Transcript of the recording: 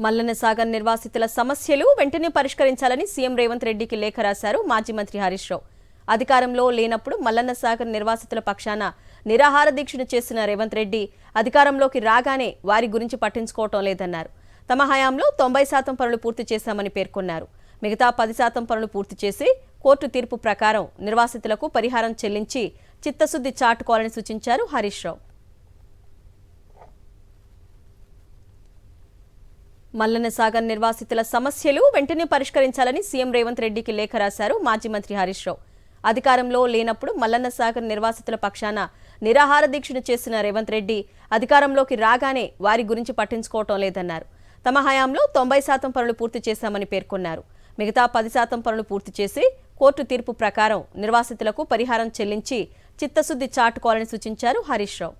మల్లన్న సాగర్ నిర్వాసితుల సమస్యలు వెంటనే పరిష్కరించాలని సీఎం రేవంత్ రెడ్డికి లేఖ రాశారు మాజీ మంత్రి హరీష్ రావు. అధికారంలో లేనప్పుడు మల్లన్న సాగర్ నిర్వాసితుల పక్షాన నిరాహార దీక్షను చేసిన రేవంత్ రెడ్డి అధికారంలోకి రాగానే వారి గురించి పట్టించుకోవటం లేదన్నారు. తమ హయాంలో 90% పనులు పూర్తి చేశామని పేర్కొన్నారు. మిగతా 10% పనులు పూర్తి చేసి కోర్టు తీర్పు ప్రకారం నిర్వాసితులకు పరిహారం చెల్లించి చిత్తశుద్ధి చాటుకోవాలని సూచించారు హరీష్ రావు. మల్లన్న సాగర్ నిర్వాసితుల సమస్యలు వెంటనే పరిష్కరించాలని సీఎం రేవంత్ రెడ్డికి లేఖ రాశారు మాజీ మంత్రి హరీష్ రావు. అధికారంలో లేనప్పుడు మల్లన్న సాగర్ నిర్వాసితుల పక్షాన నిరాహార దీక్షను చేసిన రేవంత్ రెడ్డి అధికారంలోకి రాగానే వారి గురించి పట్టించుకోవటం లేదన్నారు. తమ హయాంలో 90% పనులు పూర్తి చేశామని పేర్కొన్నారు. మిగతా 10% పనులు పూర్తి చేసి కోర్టు తీర్పు ప్రకారం నిర్వాసితులకు పరిహారం చెల్లించి చిత్తశుద్ధి చాటుకోవాలని సూచించారు హరీష్ రావు.